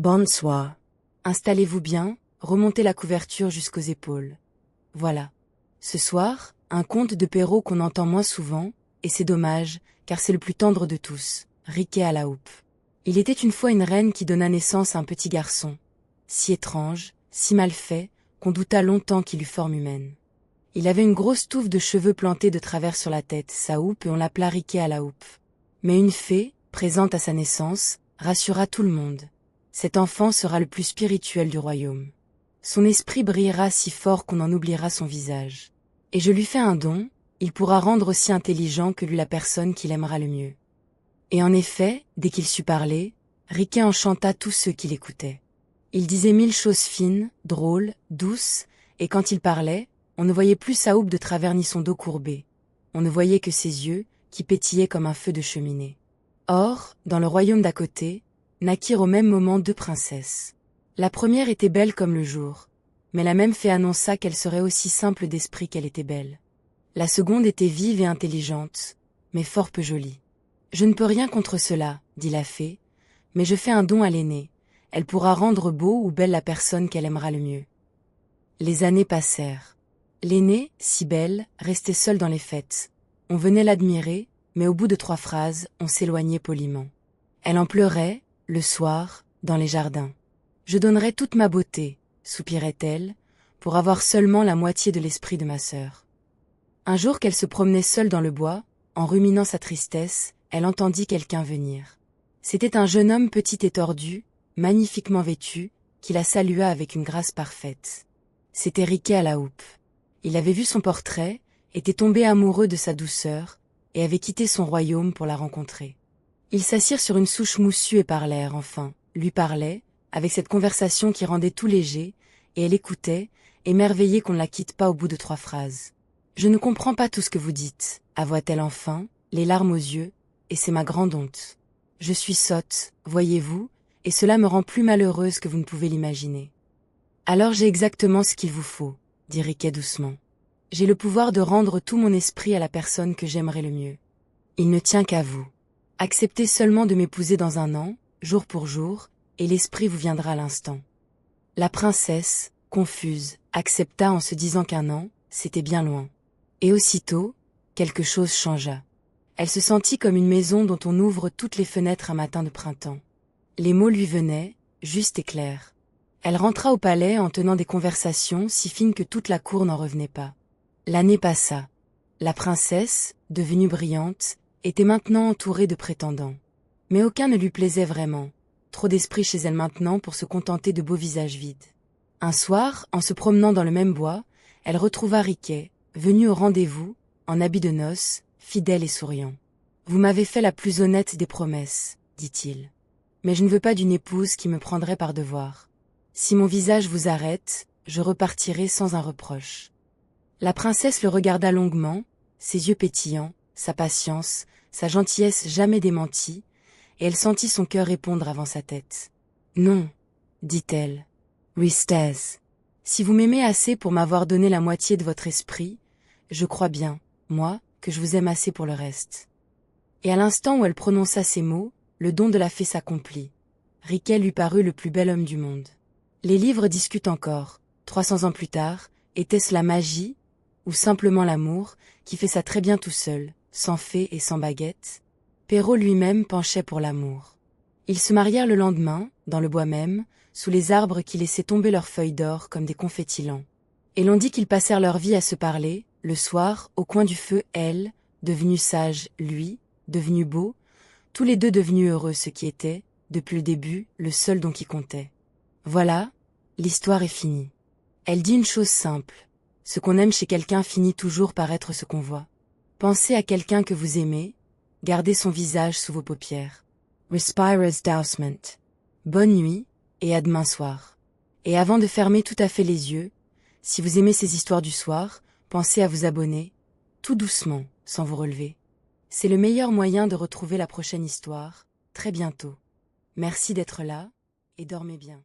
Bonsoir. Installez-vous bien, remontez la couverture jusqu'aux épaules. Voilà. Ce soir, un conte de Perrault qu'on entend moins souvent, et c'est dommage, car c'est le plus tendre de tous, Riquet à la houppe. Il était une fois une reine qui donna naissance à un petit garçon. Si étrange, si mal fait, qu'on douta longtemps qu'il eût forme humaine. Il avait une grosse touffe de cheveux plantés de travers sur la tête, sa houppe, et on l'appela Riquet à la houppe. Mais une fée, présente à sa naissance, rassura tout le monde. Cet enfant sera le plus spirituel du royaume. Son esprit brillera si fort qu'on en oubliera son visage. Et je lui fais un don, il pourra rendre aussi intelligent que lui la personne qu'il aimera le mieux. Et en effet, dès qu'il sut parler, Riquet enchanta tous ceux qui l'écoutaient. Il disait 1000 choses fines, drôles, douces, et quand il parlait, on ne voyait plus sa houppe de travers ni son dos courbé. On ne voyait que ses yeux, qui pétillaient comme un feu de cheminée. Or, dans le royaume d'à côté, naquirent au même moment 2 princesses. La première était belle comme le jour, mais la même fée annonça qu'elle serait aussi simple d'esprit qu'elle était belle. La seconde était vive et intelligente, mais fort peu jolie. Je ne peux rien contre cela, dit la fée, mais je fais un don à l'aînée. Elle pourra rendre beau ou belle la personne qu'elle aimera le mieux. Les années passèrent. L'aînée, si belle, restait seule dans les fêtes. On venait l'admirer, mais au bout de 3 phrases, on s'éloignait poliment. Elle en pleurait, le soir, dans les jardins. Je donnerais toute ma beauté, soupirait-elle, pour avoir seulement la moitié de l'esprit de ma sœur. Un jour qu'elle se promenait seule dans le bois, en ruminant sa tristesse, elle entendit quelqu'un venir. C'était un jeune homme petit et tordu, magnifiquement vêtu, qui la salua avec une grâce parfaite. C'était Riquet à la houppe. Il avait vu son portrait, était tombé amoureux de sa douceur, et avait quitté son royaume pour la rencontrer. Ils s'assirent sur une souche moussue et parlèrent, enfin, lui parlaient, avec cette conversation qui rendait tout léger, et elle écoutait, émerveillée qu'on ne la quitte pas au bout de 3 phrases. « Je ne comprends pas tout ce que vous dites, avoua-t-elle enfin, les larmes aux yeux, et c'est ma grande honte. Je suis sotte, voyez-vous, et cela me rend plus malheureuse que vous ne pouvez l'imaginer. Alors j'ai exactement ce qu'il vous faut, dit Riquet doucement. J'ai le pouvoir de rendre tout mon esprit à la personne que j'aimerais le mieux. Il ne tient qu'à vous. Acceptez seulement de m'épouser dans 1 an, jour pour jour, et l'esprit vous viendra à l'instant. La princesse, confuse, accepta en se disant qu'1 an, c'était bien loin. Et aussitôt, quelque chose changea. Elle se sentit comme une maison dont on ouvre toutes les fenêtres un matin de printemps. Les mots lui venaient, justes et clairs. Elle rentra au palais en tenant des conversations si fines que toute la cour n'en revenait pas. L'année passa. La princesse, devenue brillante, était maintenant entourée de prétendants. Mais aucun ne lui plaisait vraiment. Trop d'esprit chez elle maintenant pour se contenter de beaux visages vides. Un soir, en se promenant dans le même bois, elle retrouva Riquet, venu au rendez-vous, en habit de noces, fidèle et souriant. « Vous m'avez fait la plus honnête des promesses, dit-il. Mais je ne veux pas d'une épouse qui me prendrait par devoir. Si mon visage vous arrête, je repartirai sans un reproche. » La princesse le regarda longuement, ses yeux pétillants, sa patience, sa gentillesse jamais démentie, et elle sentit son cœur répondre avant sa tête. « Non, dit-elle. Restez. Si vous m'aimez assez pour m'avoir donné la moitié de votre esprit, je crois bien, moi, que je vous aime assez pour le reste. » Et à l'instant où elle prononça ces mots, le don de la fée s'accomplit. Riquet lui parut le plus bel homme du monde. Les livres discutent encore, 300 ans plus tard, était-ce la magie, ou simplement l'amour, qui fait ça très bien tout seul, sans fée et sans baguette? Perrault lui-même penchait pour l'amour. Ils se marièrent le lendemain, dans le bois même, sous les arbres qui laissaient tomber leurs feuilles d'or comme des confettis lents. Et l'on dit qu'ils passèrent leur vie à se parler, le soir, au coin du feu, elle, devenue sage, lui, devenu beau, tous les 2 devenus heureux, ce qui était, depuis le début, le seul don qui comptait. Voilà, l'histoire est finie. Elle dit une chose simple. Ce qu'on aime chez quelqu'un finit toujours par être ce qu'on voit. Pensez à quelqu'un que vous aimez, gardez son visage sous vos paupières. Respires dousement. Bonne nuit, et à demain soir. Et avant de fermer tout à fait les yeux, si vous aimez ces histoires du soir, pensez à vous abonner, tout doucement, sans vous relever. C'est le meilleur moyen de retrouver la prochaine histoire, très bientôt. Merci d'être là, et dormez bien.